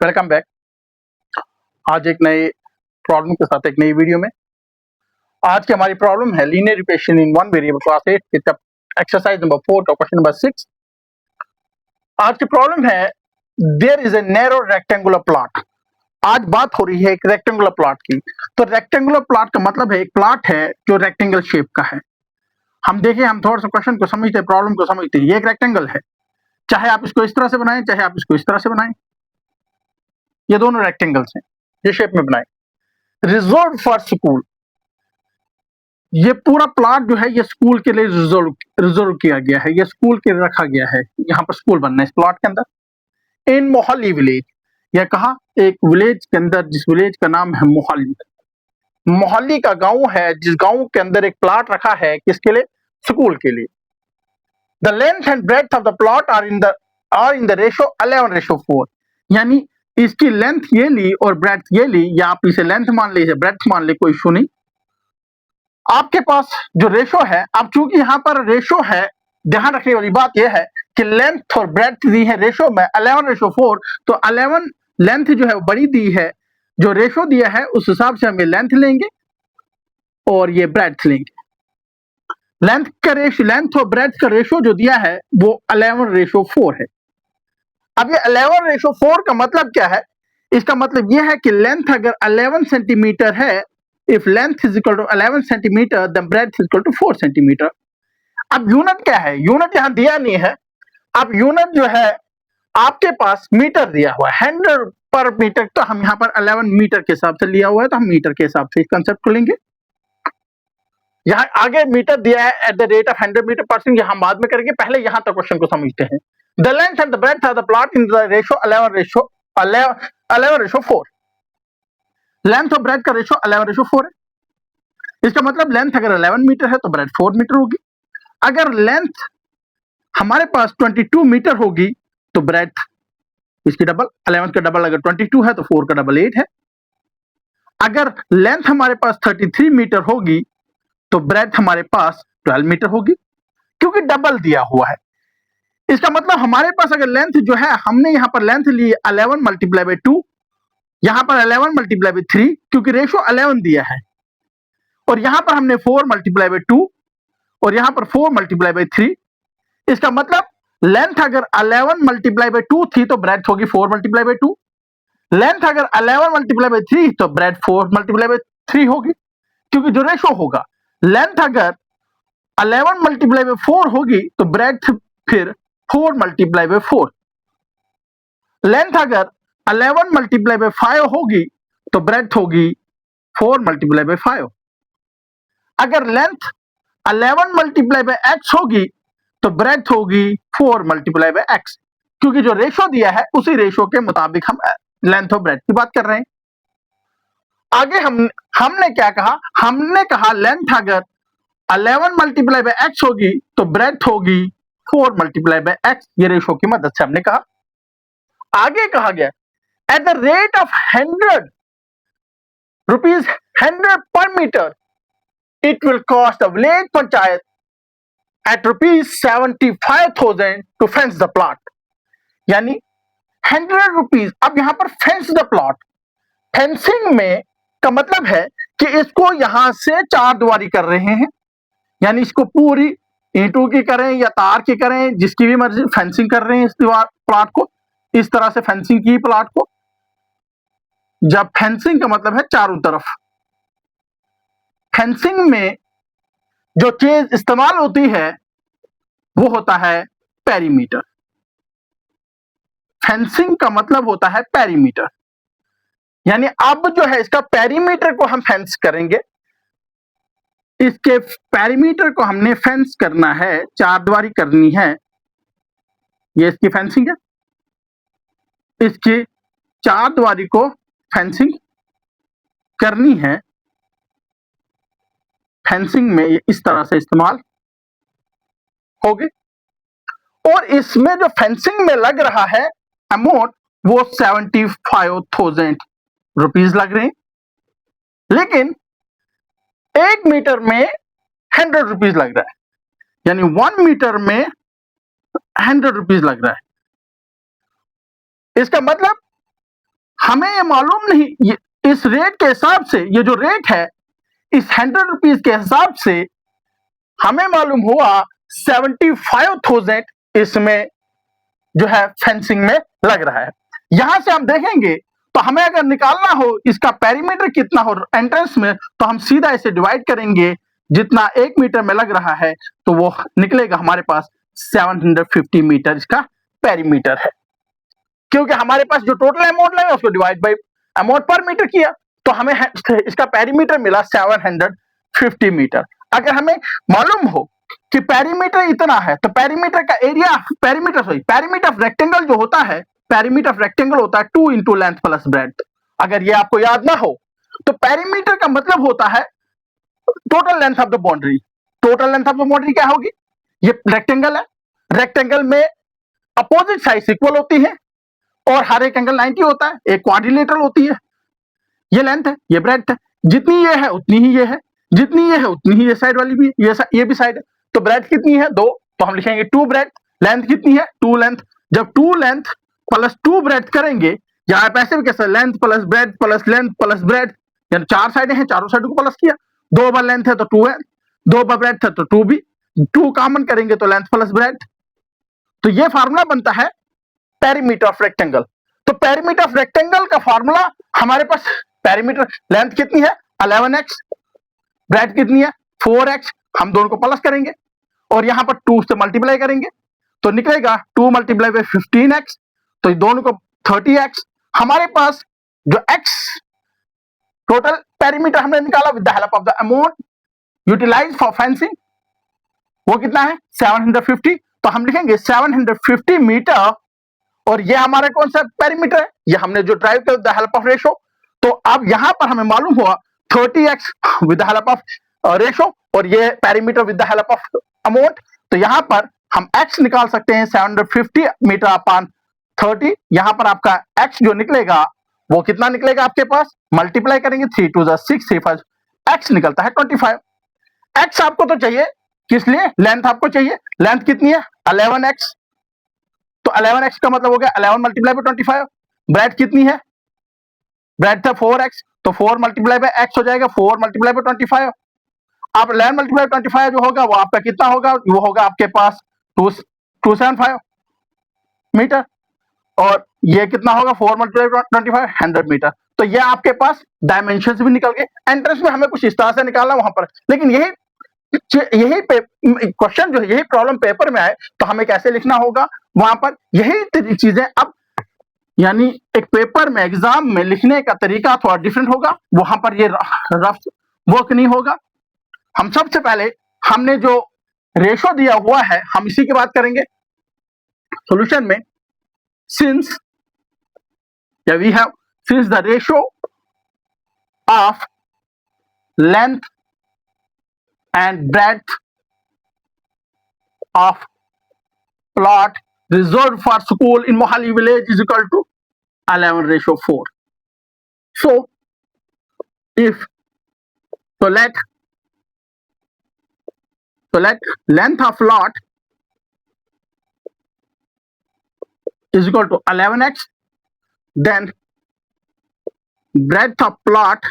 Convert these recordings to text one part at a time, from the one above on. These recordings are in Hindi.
Welcome back. आज एक नए प्रॉब्लम के साथ एक नई वीडियो में। आज की हमारी प्रॉब्लम है linear equation in one variable class 8 के एक्सरसाइज नंबर 4 और क्वेश्चन नंबर 6। आज की प्रॉब्लम है there is a narrow rectangular plot. आज बात हो रही है एक रेक्टेंगुलर प्लॉट की। तो रेक्टेंगुलर प्लॉट का मतलब है एक प्लॉट है जो रेक्टेंगल शेप का है। हम थोड़ा सा क्वेश्चन को समझते हैं, प्रॉब्लम को समझते हैं। ये एक रेक्टेंगल है, चाहे आप इसको इस तरह से बनाएं, चाहे आप इसको इस तरह से बनाएं। ये दोनों रेक्टेंगल्स हैं, ये शेप में बनाएं। रिजर्व फॉर स्कूल, ये पूरा प्लॉट जो है ये स्कूल के लिए रिजर्व किया गया है, ये स्कूल के लिए रखा गया है। यहाँ पर स्कूल बनना है इस प्लॉट के अंदर। इन मोहाली विलेज, यह कहा एक विलेज के अंदर, जिस विलेज का नाम है मोहाली। मोहाली का गांव है, जिस गांव के अंदर एक प्लॉट रखा है, किसके लिए? स्कूल के लिए। The length and breadth of the plot are in the ratio 11:4। यानी इसकी लेंथ ये ली और ब्रेड्थ ये ली, या आप इसे लेंथ मान लीजिए, ब्रेड्थ मान ले, कोई इशू नहीं। आपके पास जो रेशो है, अब चूंकि यहाँ पर रेशो है, ध्यान रखने वाली बात यह है कि लेंथ और ब्रेड्थ दी है रेशो में 11:4। तो 11 लेंथ जो है वो बड़ी दी है, जो रेशो दिया है उस हिसाब से हम ये लेंथ लेंगे और ये ब्रेड्थ लेंगे। लेंथ और ब्रेड्थ का रेशो जो दिया है वो 11:4 है। अब ये 11:4 का मतलब क्या है? इसका मतलब यह है कि लेंथ अगर 11 सेंटीमीटर है, if length is equal to 11 centimeter, then breadth is equal to 4 centimeter. अब यूनिट क्या है? यूनिट यहां दिया नहीं है। अब यूनिट जो है आपके पास मीटर दिया हुआ है, 100 पर मीटर। तो हम यहाँ पर 11 मीटर के हिसाब से लिया हुआ है, तो हम मीटर के हिसाब से इस कंसेप्ट को लेंगे। यहाँ आगे मीटर दिया है at the rate of 100 metre पर सेकंड, यहाँ बाद में करेंगे, पहले यहाँ तक क्वेश्चन को समझते हैं। The length and the breadth of the plot in the ratio 11:4। Length और ब्रेड्थ का रेशो 11:4 है। इसका मतलब लेंथ अगर 11 मीटर है तो ब्रेड्थ 4 मीटर होगी। अगर लेंथ हमारे पास 22 मीटर होगी तो ब्रेड्थ इसकी डबल, 11 का डबल अगर 22 है तो 4 का डबल 8 है। अगर लेंथ हमारे पास 33 मीटर होगी तो ब्रेड्थ हमारे पास 12 मीटर होगी, क्योंकि डबल दिया हुआ है। इसका मतलब हमारे पास अगर लेंथ जो है, हमने यहां पर लेंथ ली 11 मल्टीप्लाई बाई 2, यहां पर 11 मल्टीप्लाई बाई 3, क्योंकि रेशो 11 दिया है, और यहां पर हमने 4 मल्टीप्लाई बाई 2 और यहां पर 4 मल्टीप्लाई बाई 3। इसका मतलब लेंथ अगर 11 मल्टीप्लाई बाई 2 थी तो ब्रेड्थ होगी 4 मल्टीप्लाई बाई 2। लेंथ अगर 11 मल्टीप्लाई बाई 3 तो ब्रेड्थ 4 मल्टीप्लाई बाई 3 होगी, क्योंकि जो रेशो होगा, लेंथ अगर 11 मल्टीप्लाई बाई 4 होगी तो ब्रेड्थ फिर 4 मल्टीप्लाई बाई 4। लेंथ अगर 11 मल्टीप्लाई बाई 5 होगी तो ब्रेड्थ होगी 4 मल्टीप्लाई बाई 5। अगर लेंथ 11 मल्टीप्लाई बाई x होगी तो ब्रेड्थ होगी 4 मल्टीप्लाई बाई x, क्योंकि जो रेशो दिया है उसी रेशो के मुताबिक हम लेंथ और ब्रेड्थ की बात कर रहे हैं। आगे हमने क्या कहा? हमने कहा लेंथ अगर 11 मल्टीप्लाई बाई x होगी तो ब्रेड्थ होगी 4 मल्टीप्लाई बाई x। ये रेशो की मदद से हमने कहा। आगे कहा गया eight the rate of 100 rupees 100 पर metre, it will cost the village panchayat at rupees 75,000 to fence the plot. यानी 100 रुपीज। अब यहां पर फेंस द प्लॉट, फेंसिंग में का मतलब है कि इसको यहां से चार दीवारी कर रहे हैं, यानी इसको पूरी ईंटों की करें या तार की करें, जिसकी भी मर्जी, फेंसिंग कर रहे हैं इस दीवार प्लॉट को। इस तरह से फेंसिंग की प्लॉट को। जब फेंसिंग का मतलब है चारों तरफ। फेंसिंग में जो चीज इस्तेमाल होती है वो होता है पेरीमीटर। फेंसिंग का मतलब होता है पेरीमीटर, यानी अब जो है इसका पेरीमीटर को हम फेंस करेंगे। इसके पेरीमीटर को हमने फेंस करना है, चार दीवारी करनी है। ये इसकी फेंसिंग है। इसकी चार दीवारी को फेंसिंग करनी है। फेंसिंग में ये इस तरह से इस्तेमाल होगी, और इसमें जो फेंसिंग में लग रहा है अमाउंट वो 75,000 रुपीज लग रहे हैं। लेकिन 1 मीटर में 100 रुपीज लग रहा है, यानी 1 मीटर में 100 रुपीज लग रहा है। इसका मतलब हमें ये मालूम नहीं, इस रेट के हिसाब से, ये जो रेट है इस 100 रुपीज के हिसाब से हमें मालूम हुआ 75,000 इसमें जो है फेंसिंग में लग रहा है। यहां से हम देखेंगे तो हमें अगर निकालना हो इसका पेरीमीटर कितना हो एंट्रेंस में, तो हम सीधा इसे डिवाइड करेंगे, जितना 1 मीटर में लग रहा है तो वो निकलेगा हमारे पास 750 मीटर इसका पेरीमीटर है। क्योंकि हमारे पास जो टोटल अमाउंट लगा उसको डिवाइड बाय अमाउंट पर मीटर किया तो हमें इसका पेरीमीटर मिला 750 मीटर। अगर हमें मालूम हो कि पेरीमीटर इतना है तो पेरीमीटर का एरिया, पेरीमीटर ऑफ रेक्टेंगल जो होता है, पेरीमीटर ऑफ रेक्टेंगल होता है 2 इंटू लेंथ प्लस ब्रेड्थ। अगर ये आपको याद ना हो तो पेरीमीटर का मतलब होता है total length of the boundary. Total length of the boundary क्या होगी? ये रेक्टेंगल है, रेक्टेंगल में अपोजिट साइड इक्वल होती है और हर एक एंगल 90 होता है, एक क्वाड्रिलेटरल होती है। ये लेंथ है, ये ब्रेड्थ है, जितनी ये है उतनी ही ये है, जितनी ये है उतनी ही ये साइड वाली भी, ये भी साइड है। तो ब्रेड्थ कितनी है? 2, तो हम लिखेंगे 2 ब्रेड्थ। लेंथ कितनी है? 2 लेंथ। जब 2 लेंथ प्लस 2 ब्रेड्थ करेंगे, या आप ऐसे भी कैसे length plus breadth plus length plus breadth, यानी 4 साइडें हैं, चारों साइड को प्लस किया। 2 बार लेंथ है तो 2 है, 2 बार ब्रेड्थ है तो 2 भी, 2 कॉमन करेंगे तो लेंथ प्लस ब्रेड्थ। तो ये फार्मूला बनता है पेरीमीटर ऑफ रेक्टेंगल। तो पेरीमीटर ऑफ रेक्टेंगल का फार्मूला हमारे पास, पेरीमीटर लेंथ कितनी है? 11x, ब्रेड्थ कितनी है? 4x। हम दोनों को प्लस करेंगे और यहां पर 2 से मल्टीप्लाई करेंगे तो निकलेगा 2 मल्टीप्लाई बाय 15x, तो दोनों को 30x। हमारे पास जो x टोटल पेरीमीटर हमने निकाला with the help of the amount utilize for fencing, वो कितना है? 750। तो हम लिखेंगे 750 मीटर, और ये हमारा कौन सा पेरीमीटर है? ये हमने जो ड्राइव किया with the help of ratio. तो अब यहां पर हमें मालूम हुआ 30x with the help of ratio और ये perimeter with the help of amount. तो यहां पर हम x निकाल सकते हैं 750 मीटर अपॉन 30। यहां पर आपका x जो निकलेगा वो कितना निकलेगा आपके पास? मल्टीप्लाई करेंगे 3 2 6 3 5, x निकलता है 25। x आपको तो चाहिए, किस लिए? लेंथ आपको चाहिए। लेंथ कितनी है? 11x। तो 11x का मतलब हो गया 11 मल्टीप्लाई बाय 25। ब्रेड्थ कितनी है? ब्रेड्थ है 4x, तो 4 मल्टीप्लाई बाय x हो जाएगा 4 मल्टीप्लाई बाय 25। आप 11 मल्टीप्लाई 25 जो होगा वो आपका कितना होगा? वो होगा आपके पास 275 मीटर, और ये कितना होगा? 4 मल्टीप्लाई 25 100 मीटर। तो ये आपके पास डायमेंशन भी निकल गए। एंट्रेंस में हमें कुछ इस तरह से निकालना वहां पर, लेकिन यही क्वेश्चन जो है, यही प्रॉब्लम पेपर में आए तो हमें कैसे लिखना होगा वहां पर, यही चीजें। अब यानी एक पेपर में एग्जाम में लिखने का तरीका थोड़ा डिफरेंट होगा, वहां पर ये रफ वर्क नहीं होगा। हम सबसे पहले हमने जो रेशो दिया हुआ है हम इसी की बात करेंगे सॉल्यूशन में। Since we have, since the ratio of length and breadth of plot reserved for school in Mohali village is equal to 11:4. So if let length of lot is equal to 11x, then breadth of plot,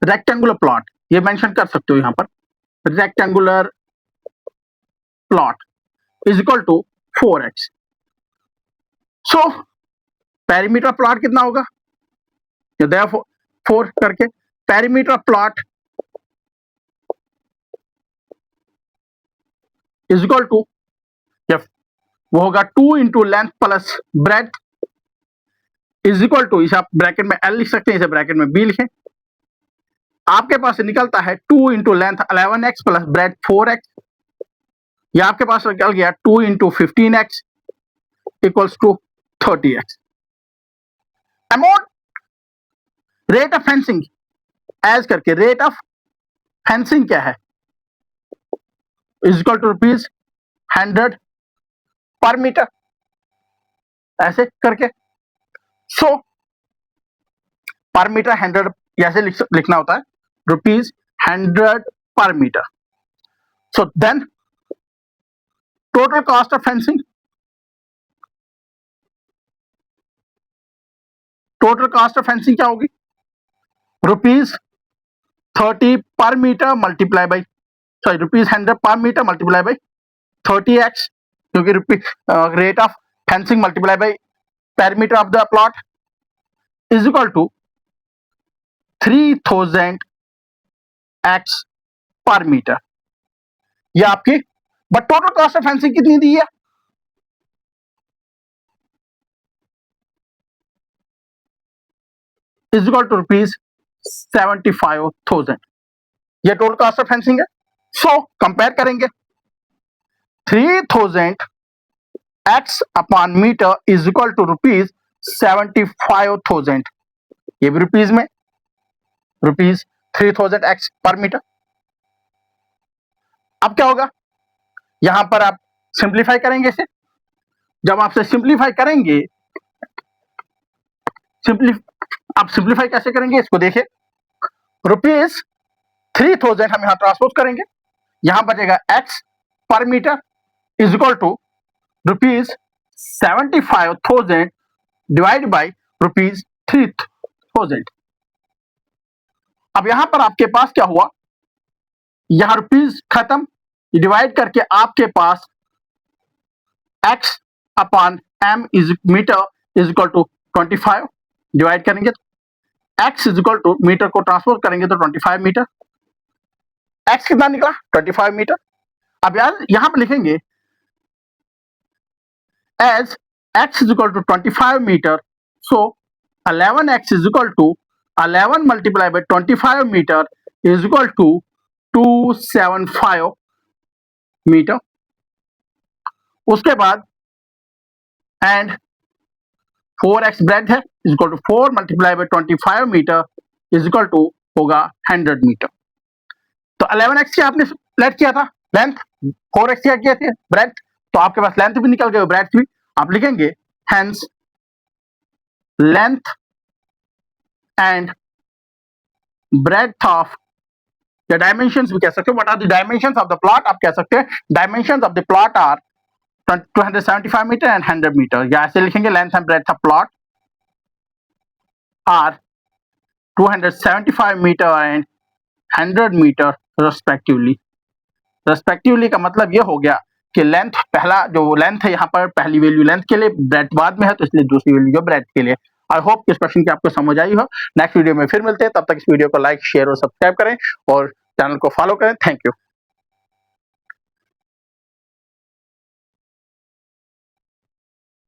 rectangular plot, ये मेंशन कर सकते हो यहां पर, rectangular plot is equal to 4x। So perimeter plot कितना होगा? ये 4 करके perimeter plot is equal to, वो होगा 2 into length plus breadth is equal to, इसे आप ब्रैकेट में L लिख सकते हैं, इसे ब्रैकेट में B लिखें। आपके पास निकलता है 2 into length 11x plus breadth 4x, या आपके पास निकल गया 2 into 15x equals to 30x। Amount rate of fencing as करके, रेट ऑफ फेंसिंग क्या है? इज इक्वल टू ₹100 पर मीटर, ऐसे करके। सो पर मीटर 100 ऐसे लिखना होता है, ₹100 per meter. So then total cost of fencing total cost of fencing क्या होगी? ₹30 पर मीटर मल्टीप्लाई बाई ₹100 पर मीटर मल्टीप्लाई बाई 30x, क्योंकि rate of fencing multiply by perimeter of the plot is equal to 3000x पर मीटर। ये आपकी but total cost of fencing कितनी दी है? Is equal to ₹75,000। ये टोटल कॉस्ट ऑफ फेंसिंग है। सो कंपेयर करेंगे 3000x upon metre is equal to ₹75,000। ये भी रुपीज में, ₹3000x पर मीटर। अब क्या होगा? यहां पर आप सिंप्लीफाई करेंगे इसे। जब आपसे सिंप्लीफाई करेंगे, आप सिंप्लीफाई कैसे करेंगे इसको देखिए। ₹3000 हम यहां ट्रांसपोज करेंगे, यहां बचेगा x पर metre is equal to ₹75,000 divide by ₹3000। अब यहां पर आपके पास क्या हुआ? यहां रुपीज खत्म, डिवाइड करके आपके पास x upon m is metre is equal to 25 divide करेंगे तो x is equal to metre को ट्रांसपोज करेंगे तो 25 मीटर। x कितना निकला? 25 मीटर। अब यार यहां पर लिखेंगे as x is equal to 25 meter, so 11x is equal to 11 multiplied by 25 meter is equal to 275 metre. उसके बाद एंड 4x ब्रेथ है is equal to 4 multiply by 25 metre is equal to होगा 100 मीटर। तो 11x क्या आपने लेट किया था लेंथ, 4x क्या किया थे ब्रेथ, तो आपके पास लेंथ भी निकल गए, ब्रेथ भी। आप लिखेंगे hence length and breadth of the dimensions भी कह सकते हो। What are the dimensions of the plot? आप कह सकते हैं dimensions of the plot are 275 metre and 100 metre. या ऐसे लिखेंगे length and breadth of plot are 275 metre and 100 metre respectively. Respectively का मतलब ये हो गया कि लेंथ, पहला जो लेंथ है यहाँ पर पहली वैल्यू लेंथ के लिए, ब्रेथ बाद में है तो इसलिए दूसरी वैल्यू ब्रेथ के लिए। आई होप इस क्वेश्चन की आपको समझ आई हो। नेक्स्ट वीडियो में फिर मिलते हैं, तब तक इस वीडियो को लाइक, शेयर और सब्सक्राइब करें और चैनल को फॉलो करें। Thank you.